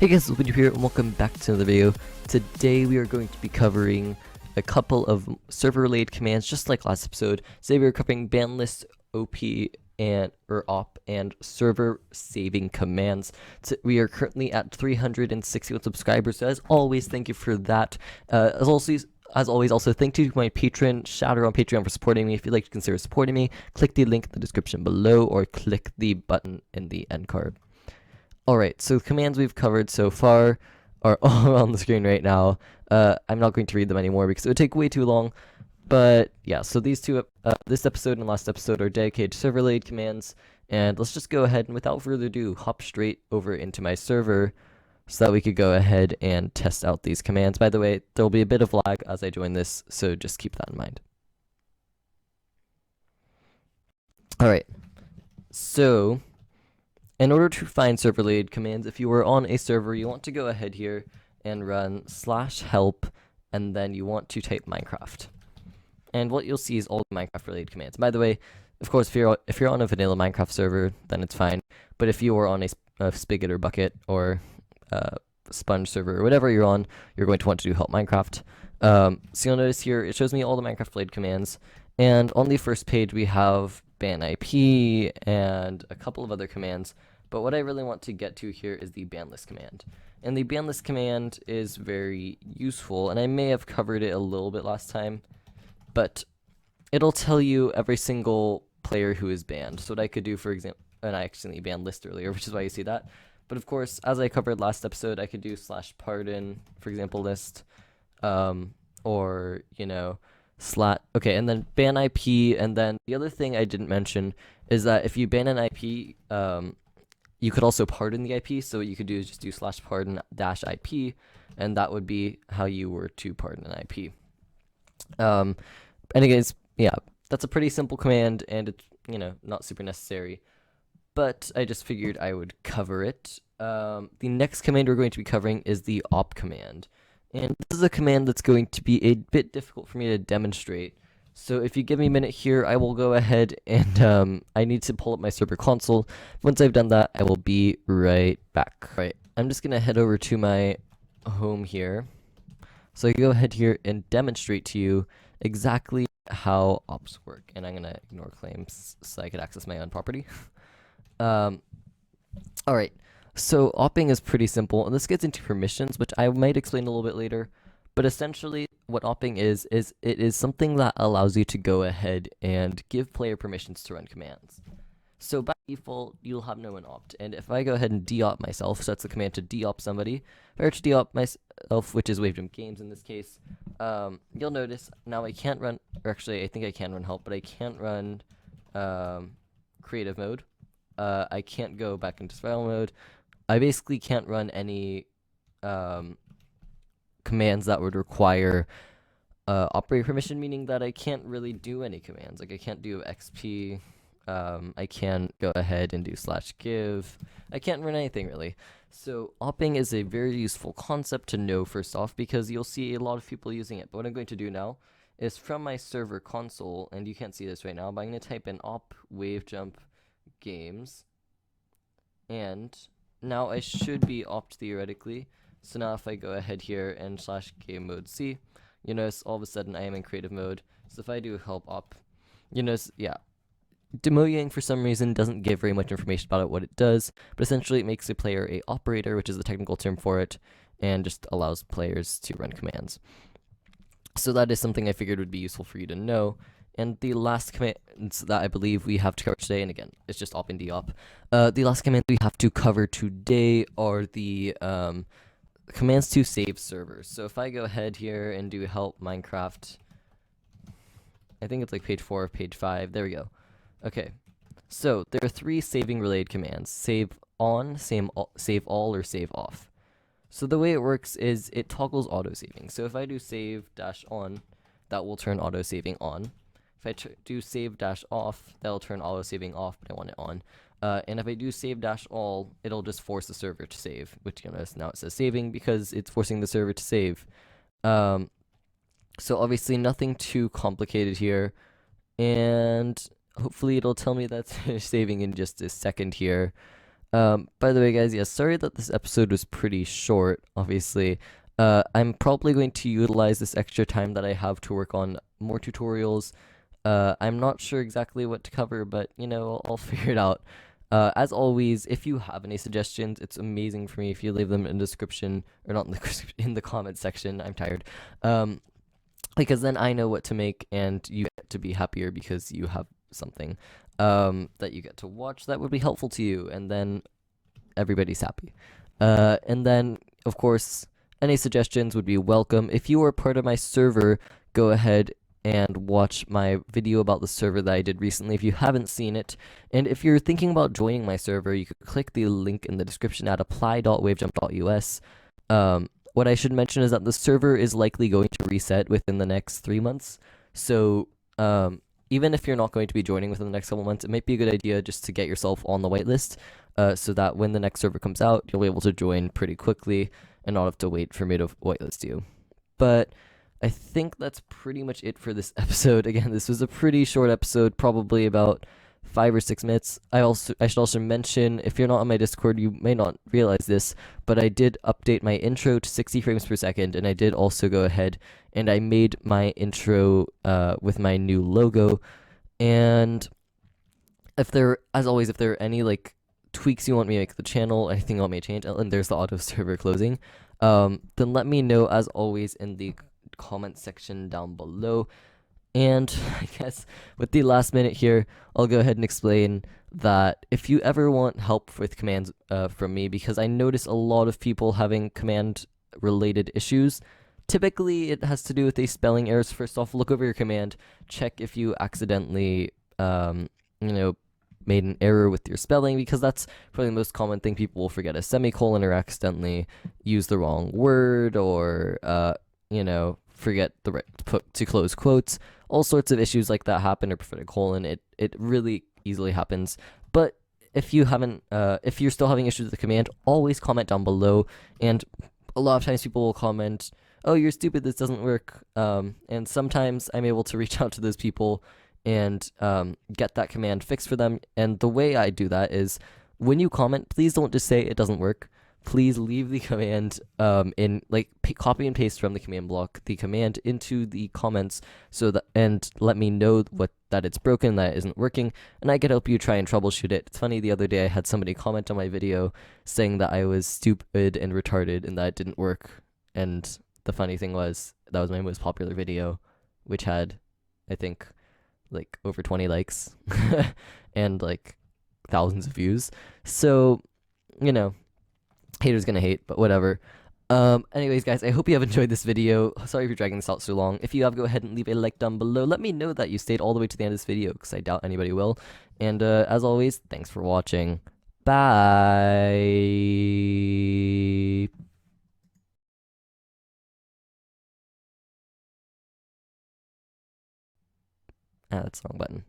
Hey guys, Wavejump here and welcome back to another video. Today we are going to be covering a couple of server-related commands just like last episode. Today we are covering Banlist, OP, and OP, and server saving commands. So we are currently at 361 subscribers, so as always, thank you for that. As always, also thank you to my patron, Shatter on Patreon, for supporting me. If you'd like to consider supporting me, click the link in the description below or click the button in the end card. Alright, so the commands we've covered so far are all on the screen right now. I'm not going to read them anymore because it would take way too long. But yeah, so these two, this episode and last episode are dedicated to server-related commands. And let's just go ahead and without further ado, hop straight over into my server so that we could go ahead and test out these commands. By the way, there will be a bit of lag as I join this, so just keep that in mind. Alright, so in order to find server-related commands, if you were on a server, you want to go ahead here and run /help, and then you want to type Minecraft. And what you'll see is all the Minecraft-related commands. By the way, of course, if you're on a vanilla Minecraft server, then it's fine. But if you are on a Spigot or Bucket or Sponge server or whatever you're on, you're going to want to do help Minecraft. So you'll notice here it shows me all the Minecraft-related commands. And on the first page, we have ban IP and a couple of other commands. But what I really want to get to here is the banlist command. And the banlist command is very useful, and I may have covered it a little bit last time, but it'll tell you every single player who is banned. So what I could do, for example, and I accidentally banned list earlier, which is why you see that. But of course, as I covered last episode, I could do /pardon, for example, list, or, you know, okay, and then ban IP, and then the other thing I didn't mention is that if you ban an IP, you could also pardon the IP, so what you could do is just do /pardon-IP, and that would be how you were to pardon an IP. And again, yeah, that's a pretty simple command, and it's, you know, not super necessary, but I just figured I would cover it. The next command we're going to be covering is the op command. And this is a command that's going to be a bit difficult for me to demonstrate. So if you give me a minute here, I will go ahead and I need to pull up my server console. Once I've done that, I will be right back. All right, I'm just going to head over to my home here. So I can go ahead here and demonstrate to you exactly how ops work. And I'm going to ignore claims so I can access my own property. All right. So opping is pretty simple, and this gets into permissions, which I might explain a little bit later. But essentially, what opping is it is something that allows you to go ahead and give player permissions to run commands. So by default, you'll have no one opt. And if I go ahead and deop myself, so that's the command to deop somebody. If I were to deop myself, which is Wavejump Games in this case, you'll notice now I can't run, or actually I think I can run help, but I can't run creative mode. I can't go back into survival mode. I basically can't run any commands that would require operator permission, meaning that I can't really do any commands. Like I can't do XP, I can't go ahead and do /give, I can't run anything really. So opping is a very useful concept to know first off, because you'll see a lot of people using it. But what I'm going to do now is from my server console, and you can't see this right now, but I'm going to type in op Wavejump Games, and now I should be opt theoretically. So now if I go ahead here and /game mode C, you notice all of a sudden I am in creative mode. So if I do help op, you notice, yeah, demoing for some reason doesn't give very much information about it, what it does, but essentially it makes a player a operator, which is the technical term for it, and just allows players to run commands. So that is something I figured would be useful for you to know. And the last command that I believe we have to cover today, and again, it's just op and deop. The last command we have to cover today are the commands to save servers. So if I go ahead here and do help Minecraft, I think it's like page 4 or page 5. There we go. Okay. So there are 3 saving related commands: save on, save all, or save off. So the way it works is it toggles auto saving. So if I do save-on, that will turn auto saving on. If I do save-off, that'll turn auto saving off, but I want it on. And if I do save-all, it'll just force the server to save, which you notice now it says saving because it's forcing the server to save. So obviously nothing too complicated here, and hopefully it'll tell me that's saving in just a second here. By the way, guys, yeah, sorry that this episode was pretty short, obviously. I'm probably going to utilize this extra time that I have to work on more tutorials. I'm not sure exactly what to cover, but I'll figure it out. As always, if you have any suggestions, it's amazing for me if you leave them in the description or not in the in the comment section. I'm tired. Because then I know what to make, and you get to be happier because you have something that you get to watch that would be helpful to you, and then everybody's happy. And then, of course, any suggestions would be welcome. If you are part of my server, go ahead and watch my video about the server that I did recently if you haven't seen it. And if you're thinking about joining my server, you could click the link in the description at apply.wavejump.us. What I should mention is that the server is likely going to reset within the next 3 months. So, even if you're not going to be joining within the next couple months, it might be a good idea just to get yourself on the whitelist, so that when the next server comes out, you'll be able to join pretty quickly and not have to wait for me to whitelist you. But I think that's pretty much it for this episode. Again, this was a pretty short episode, probably about 5 or 6 minutes. I should also mention, if you're not on my Discord, you may not realize this, but I did update my intro to 60 frames per second, and I did also go ahead and I made my intro with my new logo. And as always, if there are any tweaks you want me to make to the channel, anything you want me to change, and there's the auto server closing, then let me know as always in the comment section down below. And I guess with the last minute here, I'll go ahead and explain that if you ever want help with commands from me, because I notice a lot of people having command related issues. Typically, it has to do with spelling errors. First off, look over your command, check if you accidentally, made an error with your spelling, because that's probably the most common thing. People will forget a semicolon or accidentally use the wrong word, or forget to close quotes. All sorts of issues like that happen, or prefer a colon. It really easily happens. But if you're still having issues with the command, always comment down below. And a lot of times people will comment, "Oh, you're stupid. This doesn't work." And sometimes I'm able to reach out to those people and get that command fixed for them. And the way I do that is, when you comment, please don't just say it doesn't work. Please leave the command copy and paste from the command block the command into the comments, and let me know that it's broken, that it isn't working, and I could help you try and troubleshoot it. It's funny, the other day I had somebody comment on my video saying that I was stupid and retarded and that it didn't work. And the funny thing was, that was my most popular video, which had, I think, over 20 likes and thousands of views. So, haters gonna hate, but whatever. Anyways, guys, I hope you have enjoyed this video. Sorry for dragging this out so long. If you have, go ahead and leave a like down below. Let me know that you stayed all the way to the end of this video, because I doubt anybody will. And as always, thanks for watching. Bye. That's the wrong button.